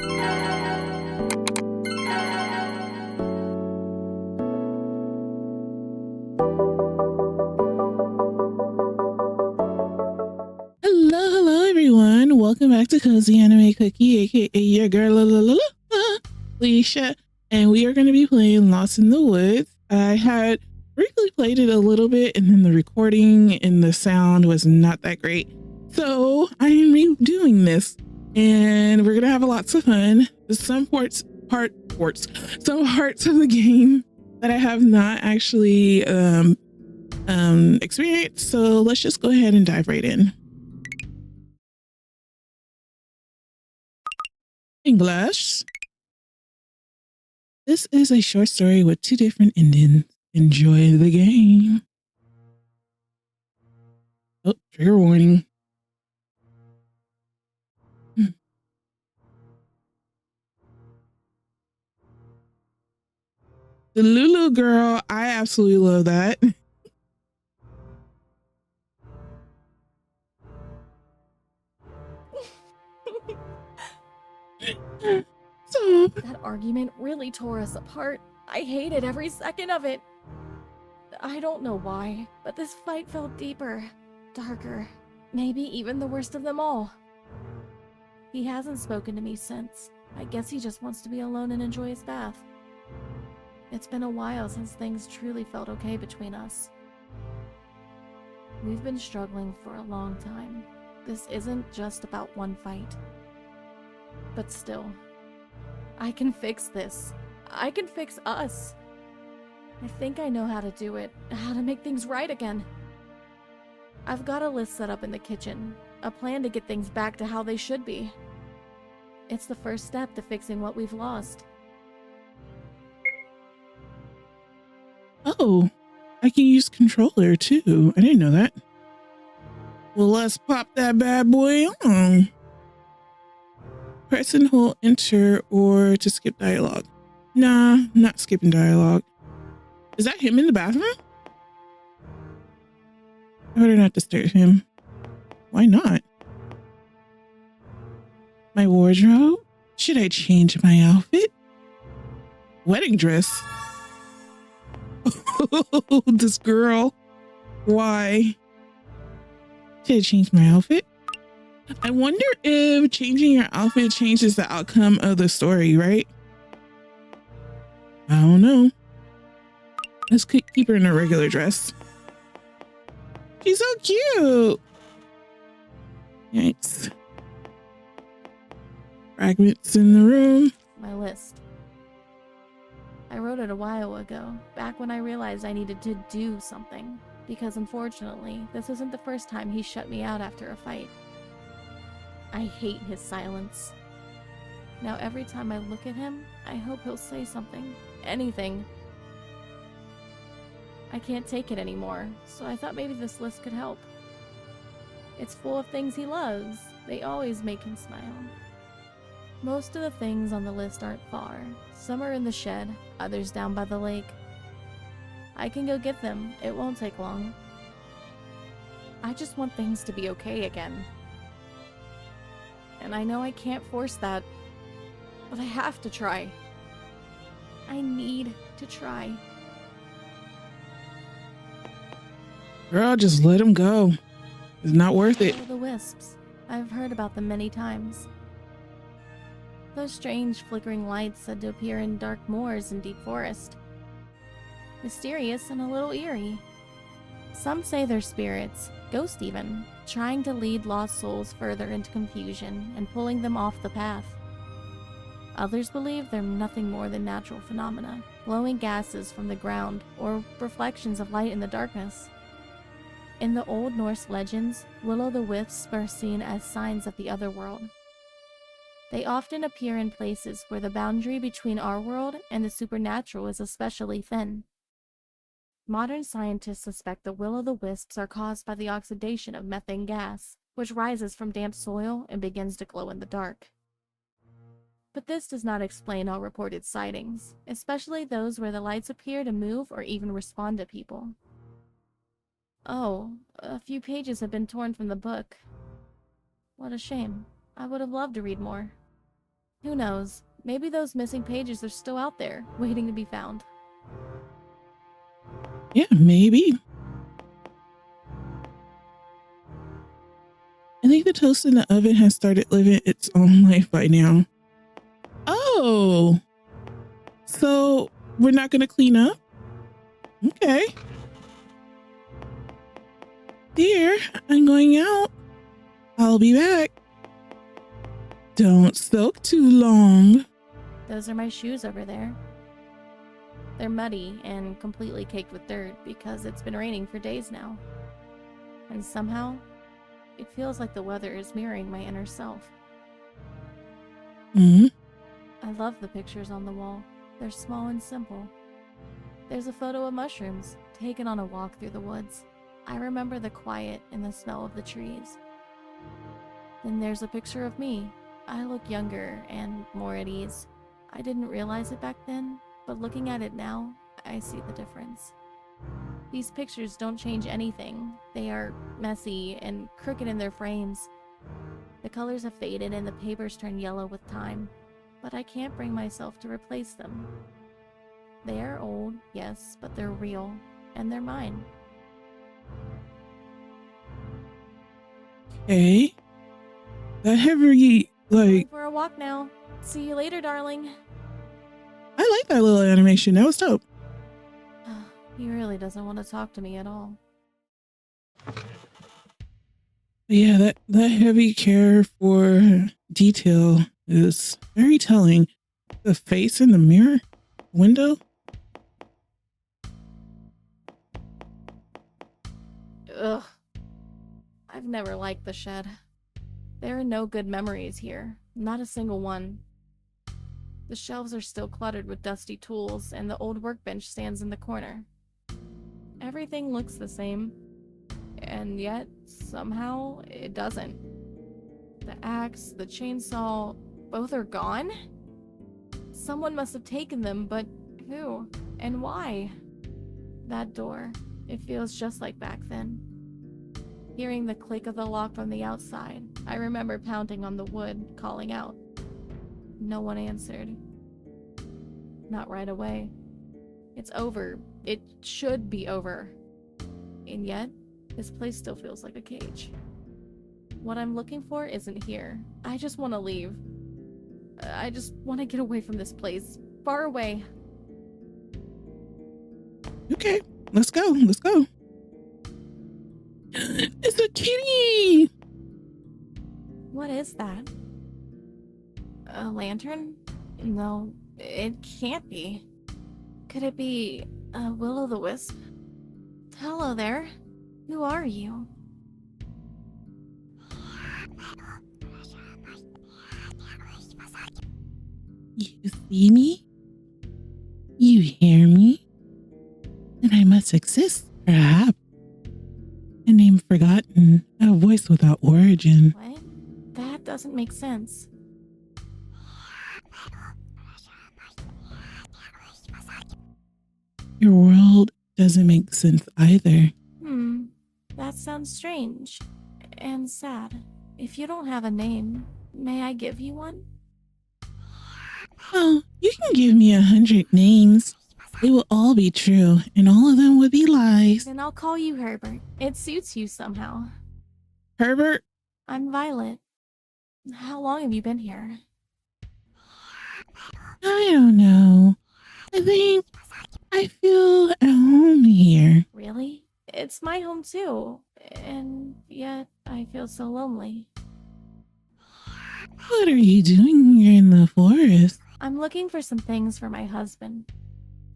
Hello, everyone. Welcome back to CozyAnimeCookie, aka your girl, Alicia, and we are going to be playing Lost in the Woods. I had briefly played it a little bit, and then the recording and the sound was not that great. So I am redoing this, and we're going to have lots of fun. Some parts of the game that I have not actually experienced. So let's just go ahead and dive right in. English. This is a short story with 2 different endings. Enjoy the game. Oh, trigger warning. The Lulu girl, I absolutely love that. So that argument really tore us apart. I hated every second of it. I don't know why, but this fight felt deeper, darker, maybe even the worst of them all. He hasn't spoken to me since. I guess he just wants to be alone and enjoy his bath. It's been a while since things truly felt okay between us. We've been struggling for a long time. This isn't just about one fight. But still, I can fix this. I can fix us. I think I know how to do it, how to make things right again. I've got a list set up in the kitchen, a plan to get things back to how they should be. It's the first step to fixing what we've lost. Oh, I can use controller too. I didn't know that. Well, let's pop that bad boy on. Press and hold enter or to skip dialogue. Nah, not skipping dialogue. Is that him in the bathroom? I better not disturb him. Why not? My wardrobe? Should I change my outfit? Wedding dress? Oh, this girl. Why? Should I change my outfit? I wonder if changing your outfit changes the outcome of the story, right? I don't know. Let's keep her in a regular dress. She's so cute. Yikes. Fragments in the room. My list. I wrote it a while ago, back when I realized I needed to do something, because unfortunately, this isn't the first time he shut me out after a fight. I hate his silence. Now every time I look at him, I hope he'll say something. Anything. I can't take it anymore, so I thought maybe this list could help. It's full of things he loves. They always make him smile. Most of the things on the list aren't far. Some are in the shed, others down by the lake. I can go get them. It won't take long. I just want things to be okay again. And I know I can't force that, but I have to try. I need to try. Girl, just let him go. It's not worth it. The wisps. I've heard about them many times. Those strange flickering lights said to appear in dark moors and deep forest. Mysterious and a little eerie. Some say they're spirits, ghosts even, trying to lead lost souls further into confusion and pulling them off the path. Others believe they're nothing more than natural phenomena, glowing gases from the ground or reflections of light in the darkness. In the Old Norse legends, will-o'-the-wisps are seen as signs of the other world. They often appear in places where the boundary between our world and the supernatural is especially thin. Modern scientists suspect the will-o'-the-wisps are caused by the oxidation of methane gas, which rises from damp soil and begins to glow in the dark. But this does not explain all reported sightings, especially those where the lights appear to move or even respond to people. Oh, a few pages have been torn from the book. What a shame. I would have loved to read more. Who knows? Maybe those missing pages are still out there, waiting to be found. Yeah, maybe. I think the toast in the oven has started living its own life by now. Oh, so we're not going to clean up? Okay. Dear, I'm going out. I'll be back. Don't soak too long. Those are my shoes over there. They're muddy and completely caked with dirt because it's been raining for days now. And somehow, it feels like the weather is mirroring my inner self. Hmm. I love the pictures on the wall. They're small and simple. There's a photo of mushrooms taken on a walk through the woods. I remember the quiet and the smell of the trees. Then there's a picture of me. I look younger and more at ease. I didn't realize it back then, but looking at it now, I see the difference. These pictures don't change anything. They are messy and crooked in their frames. The colors have faded and the papers turn yellow with time, but I can't bring myself to replace them. They are old, yes, but they're real, and they're mine. Okay. That heavy, Going for a walk now. See you later, darling. I like that little animation. That was dope. He really doesn't want to talk to me at all. But yeah, that heavy care for detail is very telling. The face in the mirror window. Ugh. I've never liked the shed. There are no good memories here. Not a single one. The shelves are still cluttered with dusty tools, and the old workbench stands in the corner. Everything looks the same, and yet, somehow, it doesn't. The axe, the chainsaw, both are gone? Someone must have taken them, but who? And why? That door, it feels just like back then. Hearing the click of the lock from the outside, I remember pounding on the wood, calling out. No one answered. Not right away. It's over. It should be over. And yet, this place still feels like a cage. What I'm looking for isn't here. I just want to leave. I just want to get away from this place. Far away. Okay, let's go. Let's go. It's a kitty. What is that? A lantern? No, it can't be. Could it be a will-o'-the-wisp? Hello there. Who are you? You see me? You hear me? Then I must exist, perhaps. A name forgotten, a voice without origin. What? That doesn't make sense. Your world doesn't make sense either. That sounds strange. And sad. If you don't have a name, may I give you one? Oh, you can give me 100 names. They will all be true, and all of them would be lies. Then I'll call you Herbert. It suits you somehow. Herbert? I'm Violet. How long have you been here? I don't know. I think I feel at home here. Really? It's my home too. And yet, I feel so lonely. What are you doing here in the forest? I'm looking for some things for my husband.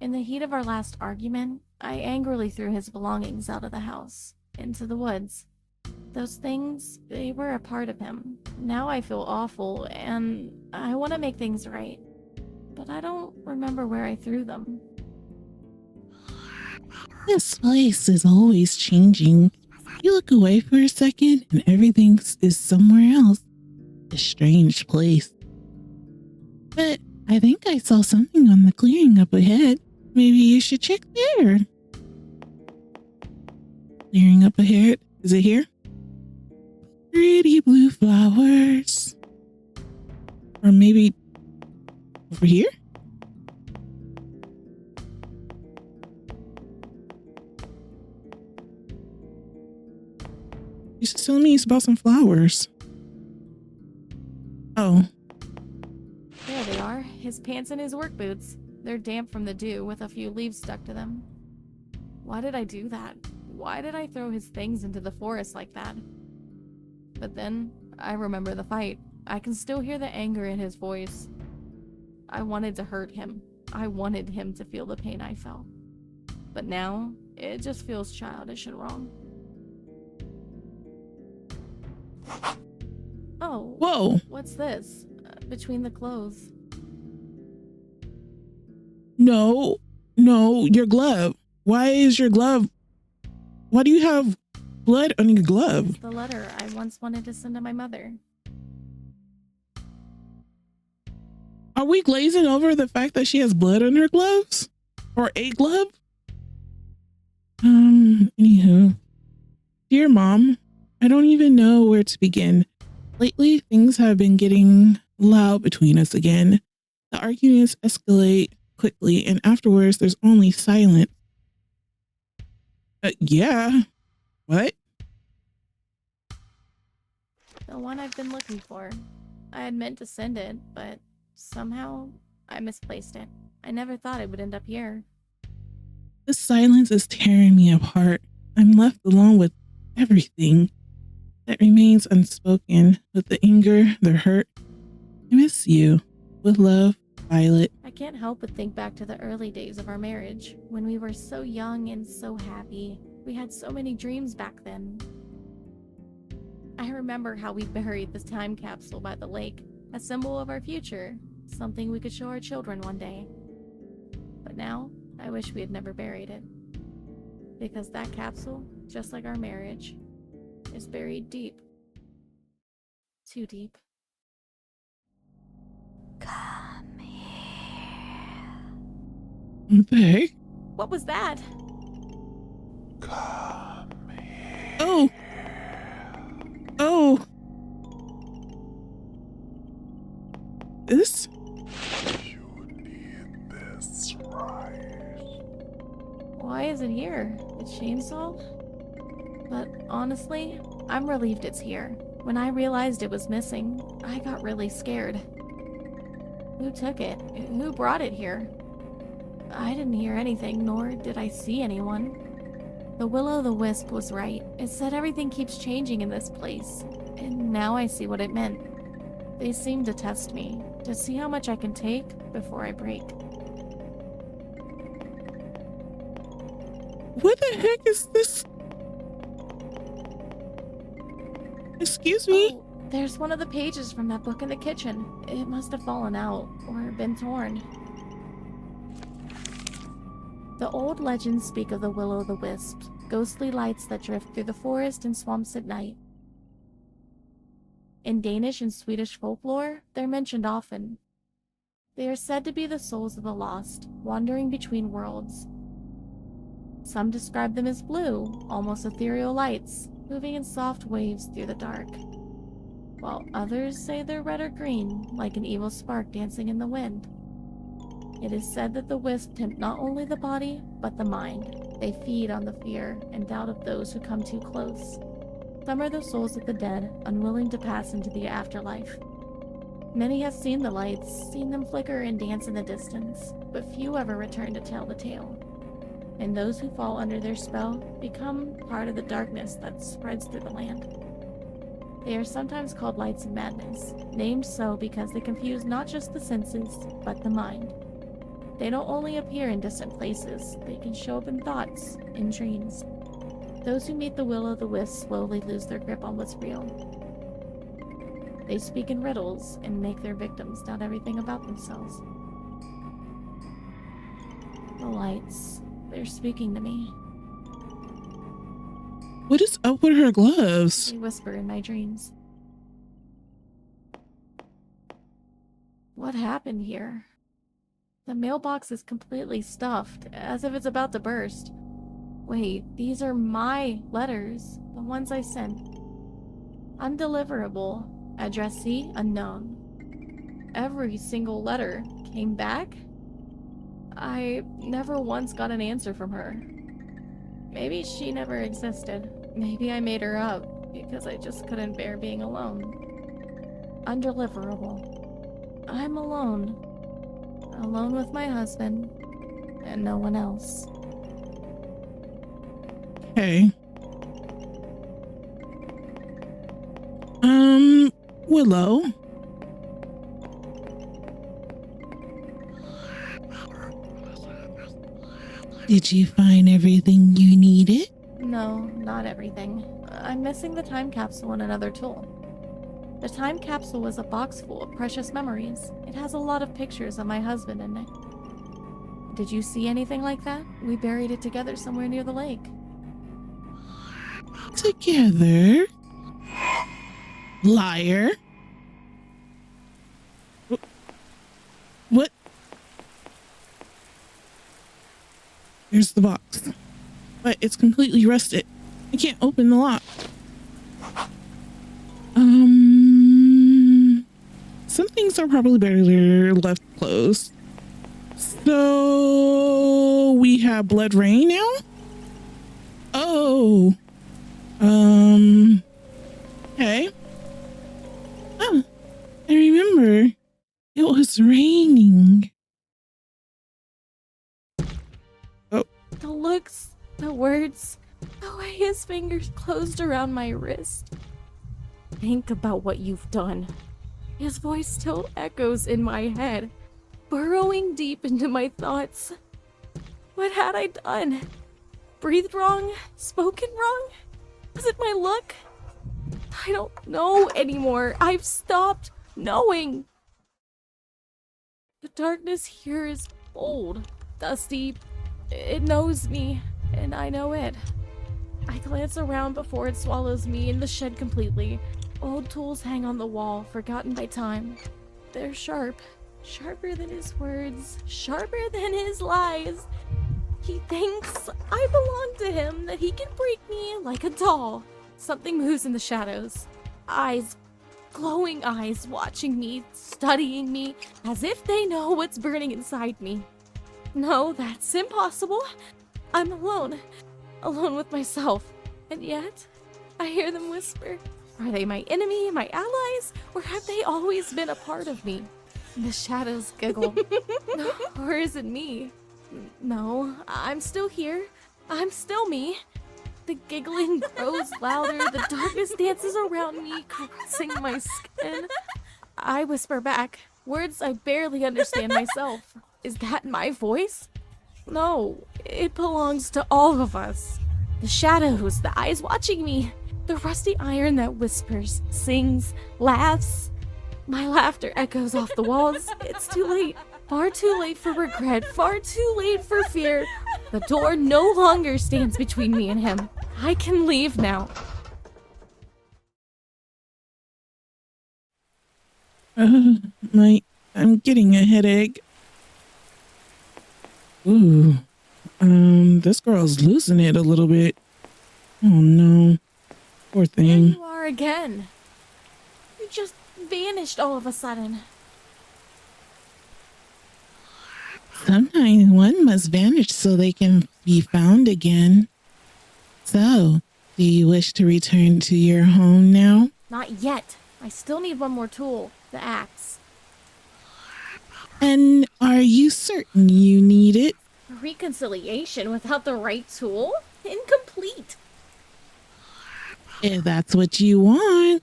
In the heat of our last argument, I angrily threw his belongings out of the house, into the woods. Those things, they were a part of him. Now I feel awful, and I want to make things right. But I don't remember where I threw them. This place is always changing. You look away for a second, and everything is somewhere else. A strange place. But I think I saw something on the clearing up ahead. Maybe you should check there. Clearing up ahead. Is it here? Pretty blue flowers. Or maybe Over here? She's telling me it's about some flowers. Oh. There they are, his pants and his work boots. They're damp from the dew with a few leaves stuck to them. Why did I do that? Why did I throw his things into the forest like that? But then, I remember the fight. I can still hear the anger in his voice. I wanted to hurt him. I wanted him to feel the pain I felt. But now, it just feels childish and wrong. Oh. Whoa. What's this? Between the clothes. No, your glove. Why is your glove? Why do you have blood on your glove? It's the letter I once wanted to send to my mother. Are we glazing over the fact that she has blood on her gloves? Or a glove? Anywho. Dear Mom, I don't even know where to begin. Lately, things have been getting loud between us again. The arguments escalate quickly, and afterwards, there's only silence. Yeah. What? The one I've been looking for. I had meant to send it, but somehow I misplaced it. I never thought it would end up here. The silence is tearing me apart. I'm left alone with everything that remains unspoken, with the anger, the hurt. I miss you. With love, Violet. I can't help but think back to the early days of our marriage, when we were so young and so happy. We had so many dreams back then. I remember how we buried the time capsule by the lake, a symbol of our future, something we could show our children one day. But now, I wish we had never buried it. Because that capsule, just like our marriage, is buried deep. Too deep. Come here. What the heck? What was that? Come here. Oh. Oh. This? You need this, right? Why is it here? The chainsaw? But honestly, I'm relieved it's here. When I realized it was missing, I got really scared. Who took it? Who brought it here? I didn't hear anything, nor did I see anyone. The Will-O-the-Wisp was right. It said everything keeps changing in this place, and now I see what it meant. They seem to test me, to see how much I can take before I break. What the heck is this? Excuse me? Oh, there's one of the pages from that book in the kitchen. It must have fallen out, or been torn. The old legends speak of the Will-O-the-Wisp, ghostly lights that drift through the forest and swamps at night. In Danish and Swedish folklore, they're mentioned often. They are said to be the souls of the lost, wandering between worlds. Some describe them as blue, almost ethereal lights, moving in soft waves through the dark, while others say they're red or green, like an evil spark dancing in the wind. It is said that the wisp tempt not only the body, but the mind. They feed on the fear and doubt of those who come too close. Some are the souls of the dead, unwilling to pass into the afterlife. Many have seen the lights, seen them flicker and dance in the distance, but few ever return to tell the tale. And those who fall under their spell become part of the darkness that spreads through the land. They are sometimes called lights of madness, named so because they confuse not just the senses, but the mind. They don't only appear in distant places, they can show up in thoughts, in dreams. Those who meet the Will-O-the-Wisp slowly lose their grip on what's real. They speak in riddles and make their victims doubt everything about themselves. The lights, they're speaking to me. What is up with her gloves? They whisper in my dreams. What happened here? The mailbox is completely stuffed, as if it's about to burst. Wait, these are my letters, the ones I sent. Undeliverable, addressee unknown. Every single letter came back? I never once got an answer from her. Maybe she never existed. Maybe I made her up because I just couldn't bear being alone. Undeliverable. I'm alone. Alone with my husband and no one else. Okay. Willow. Did you find everything you needed? No, not everything. I'm missing the time capsule and another tool. The time capsule was a box full of precious memories. It has a lot of pictures of my husband in it. Did you see anything like that? We buried it together somewhere near the lake. Together? Liar. What? Here's the box. But it's completely rusted. I can't open the lock. Some things are probably better left closed. So we have blood rain now? Oh. Okay. Oh, I remember. It was raining. Oh. The looks, the words, the way his fingers closed around my wrist. Think about what you've done. His voice still echoes in my head, burrowing deep into my thoughts. What had I done? Breathed wrong? Spoken wrong? Was it my luck? I don't know anymore. I've stopped knowing. The darkness here is old, dusty. It knows me, and I know it. I glance around before it swallows me in the shed completely. Old tools hang on the wall, forgotten by time. They're sharp. Sharper than his words. Sharper than his lies. He thinks I belong to him, that he can break me like a doll. Something moves in the shadows. Eyes, glowing eyes, watching me, studying me, as if they know what's burning inside me. No, that's impossible. I'm alone. Alone with myself. And yet, I hear them whisper. Are they my enemy, my allies, or have they always been a part of me? The shadows giggle. Or is it me? No, I'm still here. I'm still me. The giggling grows louder. The darkness dances around me, caressing my skin. I whisper back, words I barely understand myself. Is that my voice? No, it belongs to all of us. The shadows, the eyes watching me, the rusty iron that whispers, sings, laughs. My laughter echoes off the walls. It's too late. Far too late for regret. Far too late for fear. The door no longer stands between me and him. I can leave now. I'm getting a headache. Ooh. This girl's losing it a little bit. Oh no. Poor There thing. you are again. You just vanished all of a sudden. Sometimes one must vanish so they can be found again. So, do you wish to return to your home now? Not yet. I still need one more tool, the axe. And are you certain you need it? A reconciliation without the right tool? Incomplete. If that's what you want.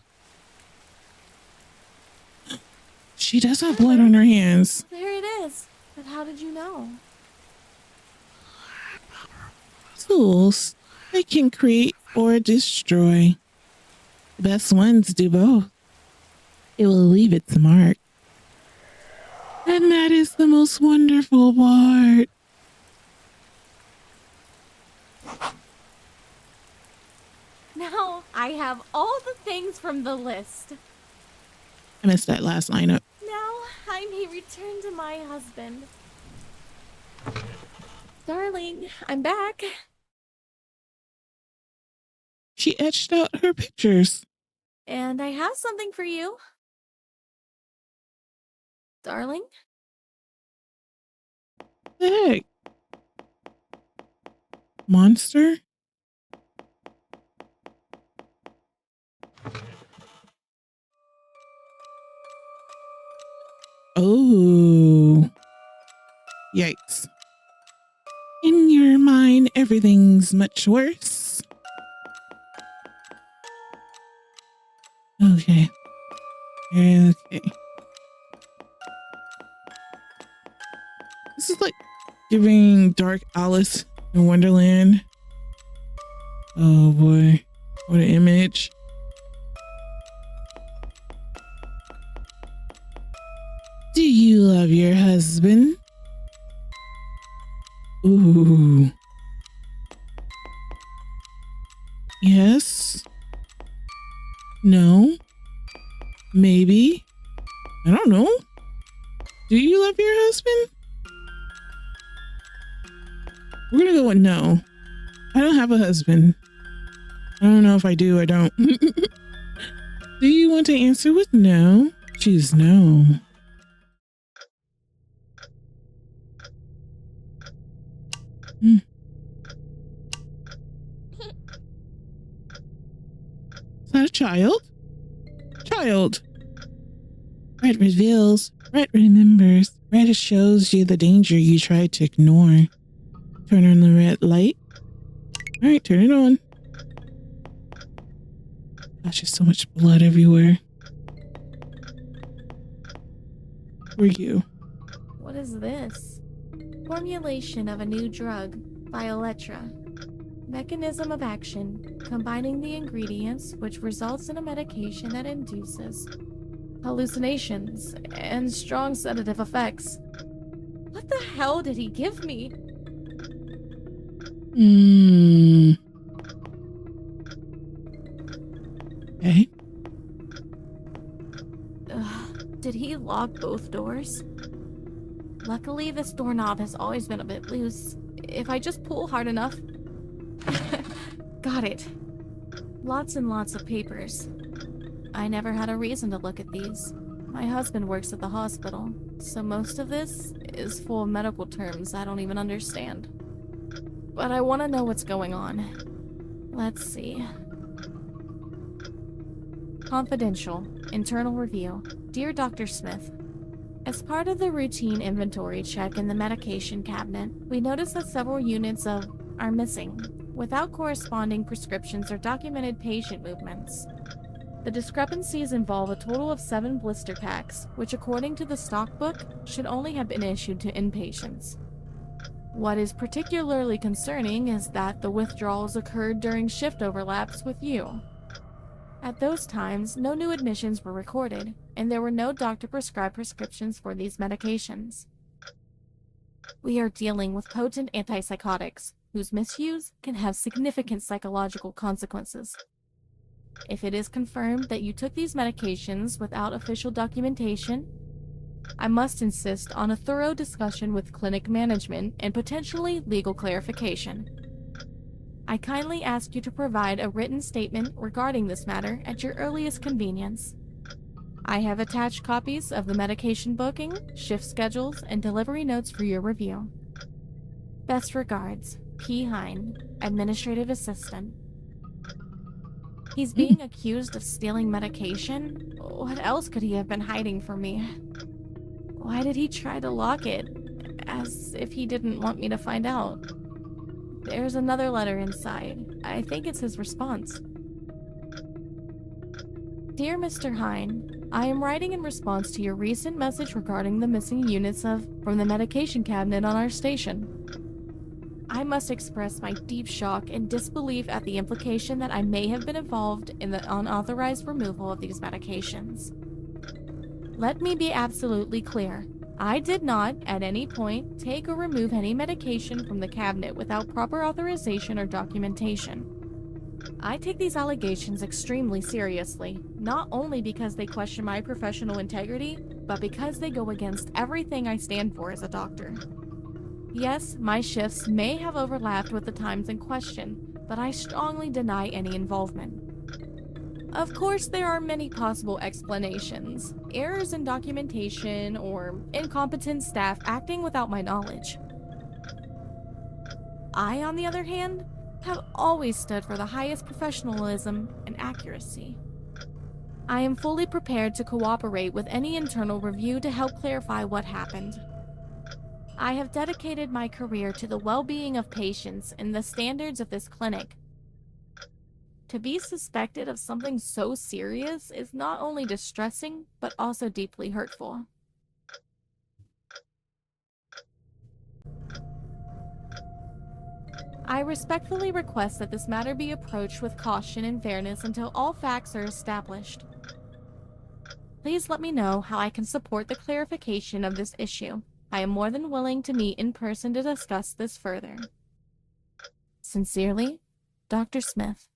She does have blood on her hands. There it is. But how did you know? Tools, they can create or destroy. The best ones do both. It will leave its mark. And that is the most wonderful part. Now I have all the things from the list. I missed that last lineup. Now I may return to my husband. Darling, I'm back. She etched out her pictures. And I have something for you. Darling? The heck? Monster? Oh. Yikes. In your mind, everything's much worse. Okay. Okay. This is like giving Dark Alice in Wonderland. Oh boy. What an image. Do you love your husband? Ooh. Yes. No. Maybe. I don't know. Do you love your husband? We're gonna go with no. I don't have a husband. I don't know if I do or don't. Do you want to answer with no? Choose no. Is that a child? Child. Red reveals. Red remembers. Red shows you the danger you tried to ignore. Turn on the red light. All right, turn it on. Gosh, there's so much blood everywhere. Who are you? What is this? Formulation of a new drug, Violetra. Mechanism of action, combining the ingredients which results in a medication that induces hallucinations and strong sedative effects. What the hell did he give me? Okay. Did he lock both doors? Luckily, this doorknob has always been a bit loose. If I just pull hard enough... Got it. Lots and lots of papers. I never had a reason to look at these. My husband works at the hospital, so most of this is full of medical terms I don't even understand. But I want to know what's going on. Let's see. Confidential. Internal review. Dear Dr. Smith, as part of the routine inventory check in the medication cabinet, we noticed that several units are missing, without corresponding prescriptions or documented patient movements. The discrepancies involve a total of 7 blister packs, which according to the stock book, should only have been issued to inpatients. What is particularly concerning is that the withdrawals occurred during shift overlaps with you. At those times, no new admissions were recorded, and there were no doctor-prescribed prescriptions for these medications. We are dealing with potent antipsychotics, whose misuse can have significant psychological consequences. If it is confirmed that you took these medications without official documentation, I must insist on a thorough discussion with clinic management and potentially legal clarification. I kindly ask you to provide a written statement regarding this matter at your earliest convenience. I have attached copies of the medication booking, shift schedules, and delivery notes for your review. Best regards, P. Hine, Administrative Assistant. He's being accused of stealing medication? What else could he have been hiding from me? Why did he try to lock it? As if he didn't want me to find out. There's another letter inside. I think it's his response. Dear Mr. Hine, I am writing in response to your recent message regarding the missing units from the medication cabinet on our station. I must express my deep shock and disbelief at the implication that I may have been involved in the unauthorized removal of these medications. Let me be absolutely clear. I did not, at any point, take or remove any medication from the cabinet without proper authorization or documentation. I take these allegations extremely seriously, not only because they question my professional integrity, but because they go against everything I stand for as a doctor. Yes, my shifts may have overlapped with the times in question, but I strongly deny any involvement. Of course, there are many possible explanations. Errors in documentation or incompetent staff acting without my knowledge. I, on the other hand, have always stood for the highest professionalism and accuracy. I am fully prepared to cooperate with any internal review to help clarify what happened. I have dedicated my career to the well-being of patients and the standards of this clinic. To be suspected of something so serious is not only distressing, but also deeply hurtful. I respectfully request that this matter be approached with caution and fairness until all facts are established. Please let me know how I can support the clarification of this issue. I am more than willing to meet in person to discuss this further. Sincerely, Dr. Smith.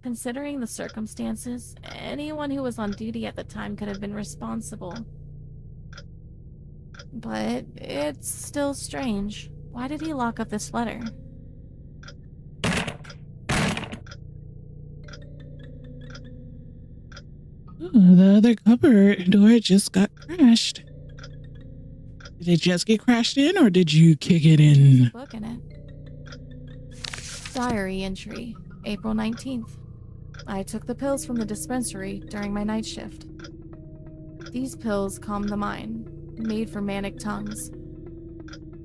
Considering the circumstances, anyone who was on duty at the time could have been responsible. But it's still strange. Why did he lock up this letter? Oh, the other cupboard door just got crashed. Did it just get crashed in, or did you kick it There's in? a book in it. Diary entry, April 19th. I took the pills from the dispensary during my night shift. These pills calm the mind, made for manic tongues.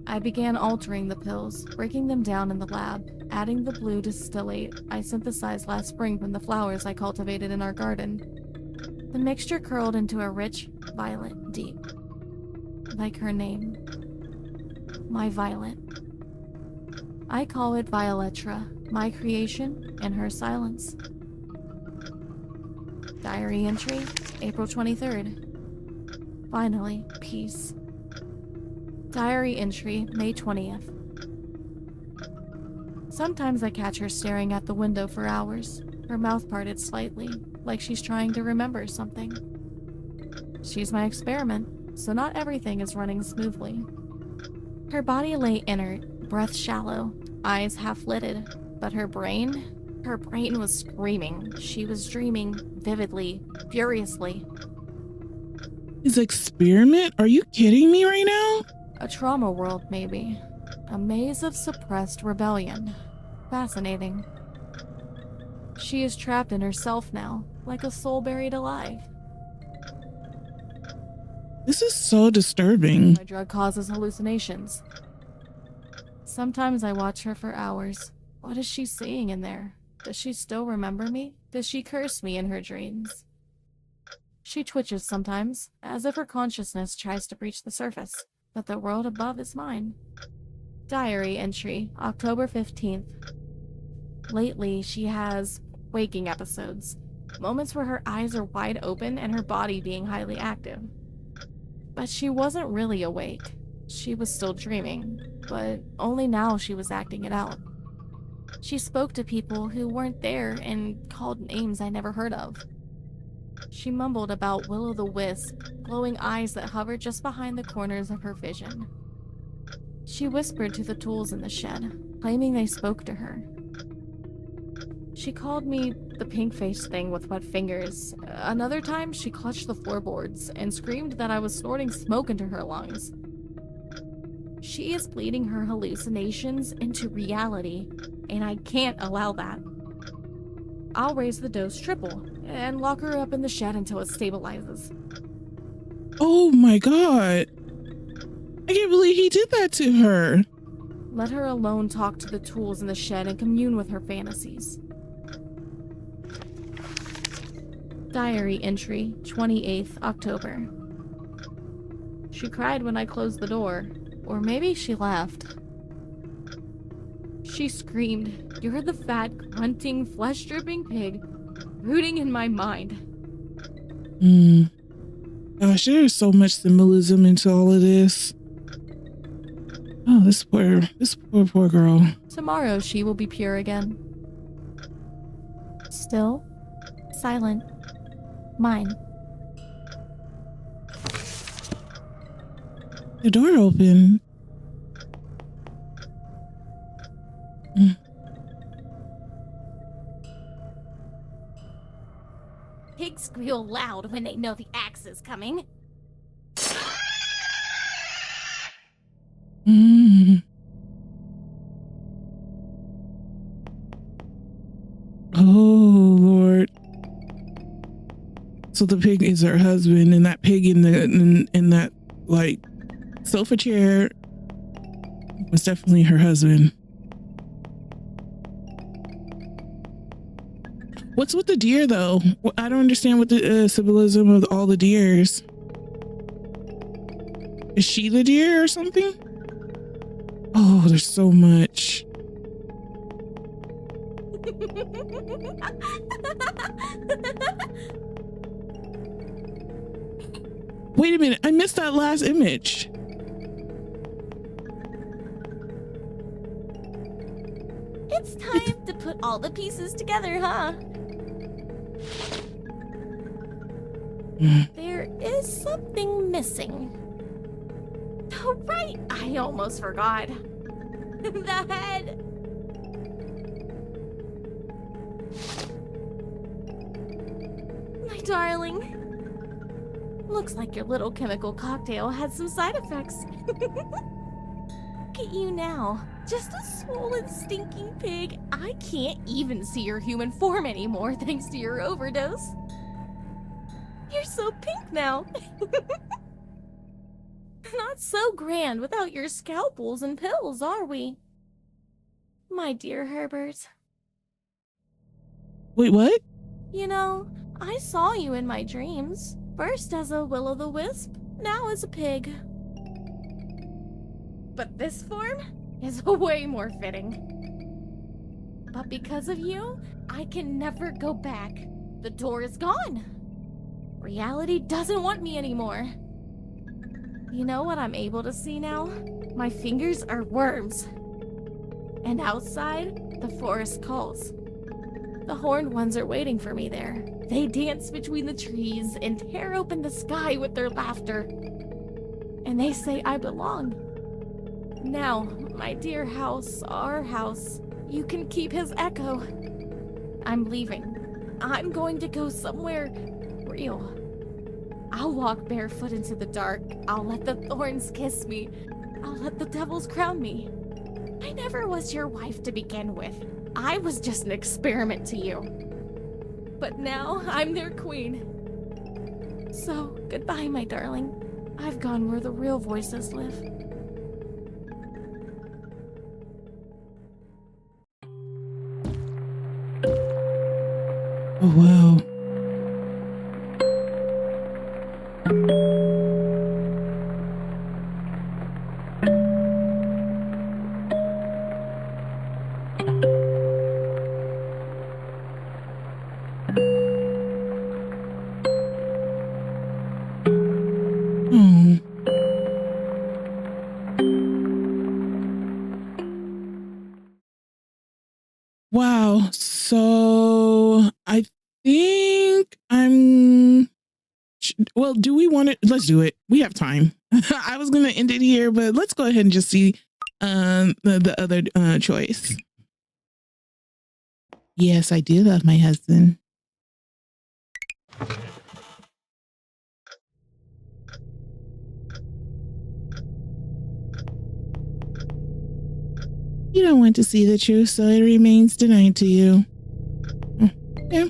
I began altering the pills, breaking them down in the lab, adding the blue distillate I synthesized last spring from the flowers I cultivated in our garden. The mixture curled into a rich violet deep. Like her name. My Violet. I call it Violetra, my creation and her silence. Diary entry, April 23rd. Finally, peace. Diary entry, May 20th. Sometimes I catch her staring at the window for hours, her mouth parted slightly, like she's trying to remember something. She's my experiment, so not everything is running smoothly. Her body lay inert, breath shallow, eyes half-lidded, but her brain was screaming. She was dreaming vividly, furiously. His experiment? Are you kidding me right now? A trauma world, maybe. A maze of suppressed rebellion. Fascinating. She is trapped in herself now, like a soul buried alive. This is so disturbing. My drug causes hallucinations. Sometimes I watch her for hours. What is she seeing in there? Does she still remember me? Does she curse me in her dreams? She twitches sometimes, as if her consciousness tries to breach the surface, but the world above is mine. Diary entry, October 15th. Lately, she has waking episodes. Moments where her eyes are wide open and her body being highly active. But she wasn't really awake. She was still dreaming, but only now she was acting it out. She spoke to people who weren't there and called names I never heard of. She mumbled about Will-o'-the-Wisp, glowing eyes that hovered just behind the corners of her vision. She whispered to the tools in the shed, claiming they spoke to her. She called me the pink-faced thing with wet fingers. Another time, she clutched the floorboards and screamed that I was snorting smoke into her lungs. She is bleeding her hallucinations into reality, and I can't allow that. I'll raise the dose triple and lock her up in the shed until it stabilizes. Oh my god. I can't believe he did that to her. Let her alone talk to the tools in the shed and commune with her fantasies. Diary entry, 28th October. She cried when I closed the door, or maybe she laughed. She screamed, "You're the fat, grunting, flesh-dripping pig rooting in my mind." Gosh, there's so much symbolism into all of this. Oh, this poor girl. Tomorrow she will be pure again. Still, silent, mine. The door opened. Pigs squeal loud when they know the axe is coming. So the pig is her husband, and that pig in the in that like sofa chair was definitely her husband. What's with the deer though? I don't understand what the symbolism of all the deers. Is she the deer or something? Oh, there's so much. Wait a minute, I missed that last image. It's time to put all the pieces together, huh? There is something missing. Oh, right! I almost forgot. The head! My darling. Looks like your little chemical cocktail had some side effects. Look at you now. Just a swollen, stinking pig. I can't even see your human form anymore thanks to your overdose. You're so pink now. Not so grand without your scalpels and pills, are we? My dear Herbert. Wait, what? You know, I saw you in my dreams. First as a will-o'-the-wisp, now as a pig. But this form is way more fitting. But because of you, I can never go back. The door is gone. Reality doesn't want me anymore. You know what I'm able to see now? My fingers are worms. And outside, the forest calls. The horned ones are waiting for me there. They dance between the trees and tear open the sky with their laughter. And they say I belong. Now, my dear house, our house, you can keep his echo. I'm leaving. I'm going to go somewhere real. I'll walk barefoot into the dark. I'll let the thorns kiss me. I'll let the devils crown me. I never was your wife to begin with. I was just an experiment to you. But now I'm their queen. So, goodbye, my darling. I've gone where the real voices live. Oh, wow. Wow. So I think well, do we want it? Let's do it. We have time. I was going to end it here, but let's go ahead and just see the other choice. Yes, I do love my husband. You don't want to see the truth, so it remains denied to you. Yeah.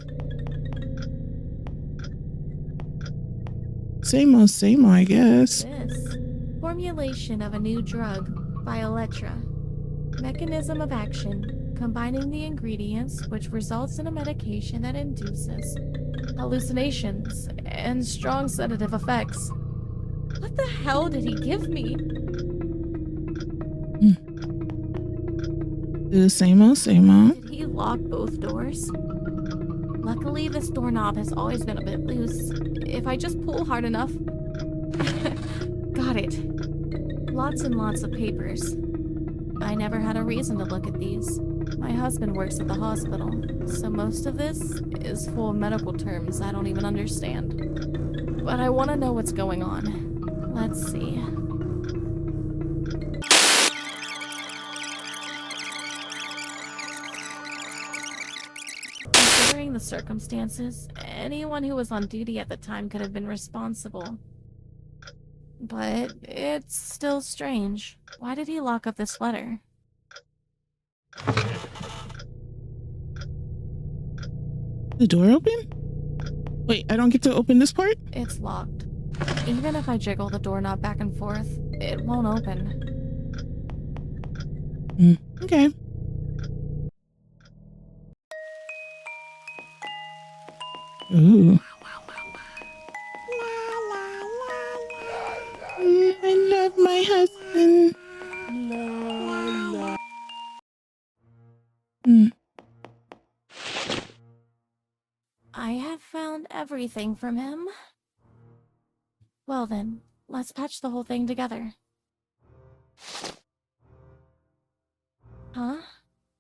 Same old, I guess. This formulation of a new drug, Violetra. Mechanism of action, combining the ingredients which results in a medication that induces hallucinations and strong sedative effects. What the hell did he give me? The same old. Did he lock both doors? Luckily, this doorknob has always been a bit loose. If I just pull hard enough... Got it. Lots and lots of papers. I never had a reason to look at these. My husband works at the hospital, so most of this is full of medical terms I don't even understand. But I want to know what's going on. Let's see. Considering the circumstances, anyone who was on duty at the time could have been responsible. But it's still strange. Why did he lock up this letter? The door open? Wait, I don't get to open this part? It's locked. Even if I jiggle the doorknob back and forth, it won't open. Okay. Ooh. I love my husband. I have found everything from him. Well then, let's patch the whole thing together. Huh?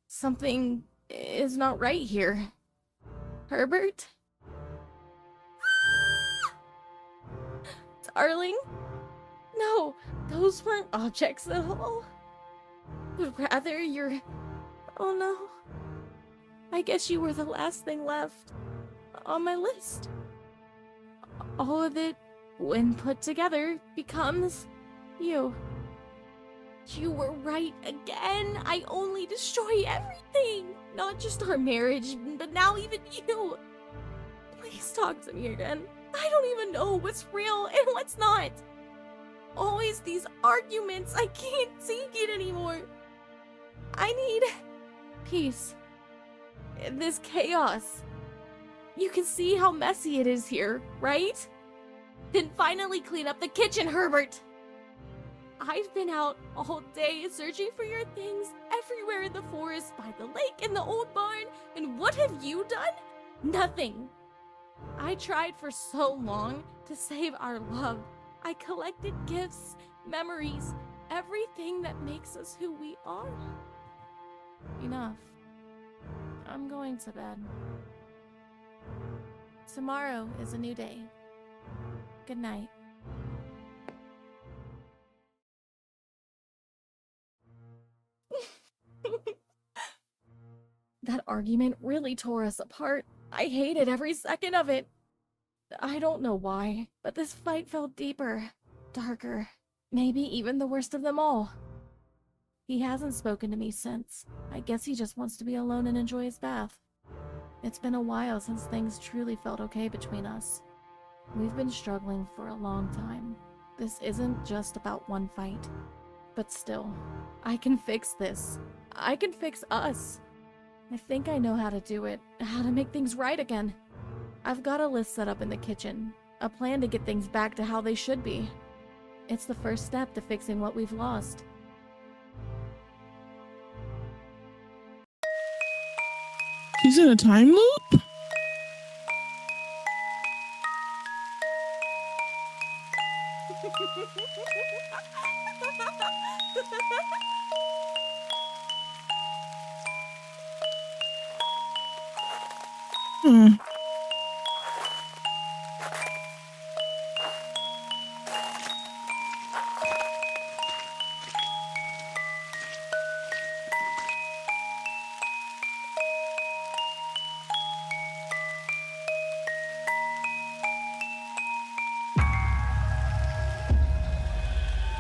Something is not right here. Herbert? Darling? No, those weren't objects at all. But rather you're... Oh no. I guess you were the last thing left on my list. All of it, when put together, becomes you. You were right again. I only destroy everything. Not just our marriage, but now even you. Please talk to me again. I don't even know what's real and what's not. Always these arguments. I can't take it anymore. I need peace. This chaos. You can see how messy it is here, right? Then finally clean up the kitchen, Herbert. I've been out all day searching for your things everywhere in the forest, by the lake, in the old barn, and what have you done? Nothing. I tried for so long to save our love. I collected gifts, memories, everything that makes us who we are. Enough. I'm going to bed. Tomorrow is a new day. Good night. That argument really tore us apart. I hated every second of it. I don't know why, but this fight felt deeper, darker, maybe even the worst of them all. He hasn't spoken to me since. I guess he just wants to be alone and enjoy his bath. It's been a while since things truly felt okay between us. We've been struggling for a long time. This isn't just about one fight. But still, I can fix this. I can fix us. I think I know how to do it, how to make things right again. I've got a list set up in the kitchen, a plan to get things back to how they should be. It's the first step to fixing what we've lost. She's in a time loop? Hmm.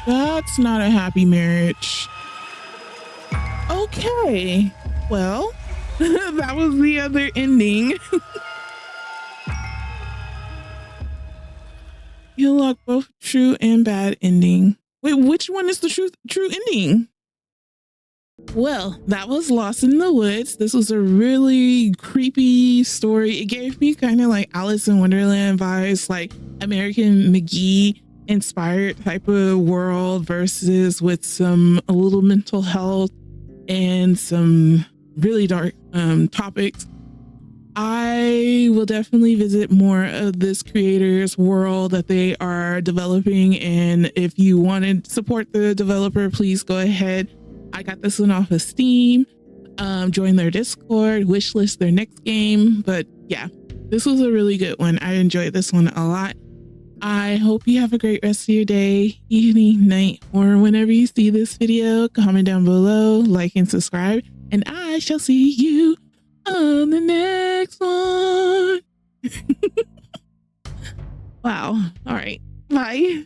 That's not a happy marriage. Okay. Well, that was the other ending. You unlock both true and bad ending. Wait, which one is the true ending? Well, that was Lost in the Woods. This was a really creepy story. It gave me kind of like Alice in Wonderland vibes, like American McGee inspired type of world versus with a little mental health and some really dark topics. I will definitely visit more of this creator's world that they are developing, and if you want to support the developer, please go ahead. I got this one off of Steam. Join their Discord, wishlist their next game. But yeah, this was a really good one. I enjoyed this one a lot. I hope you have a great rest of your day, evening, night, or whenever you see this video. Comment down below, like and subscribe, and I shall see you on the next one. Wow. All right. Bye.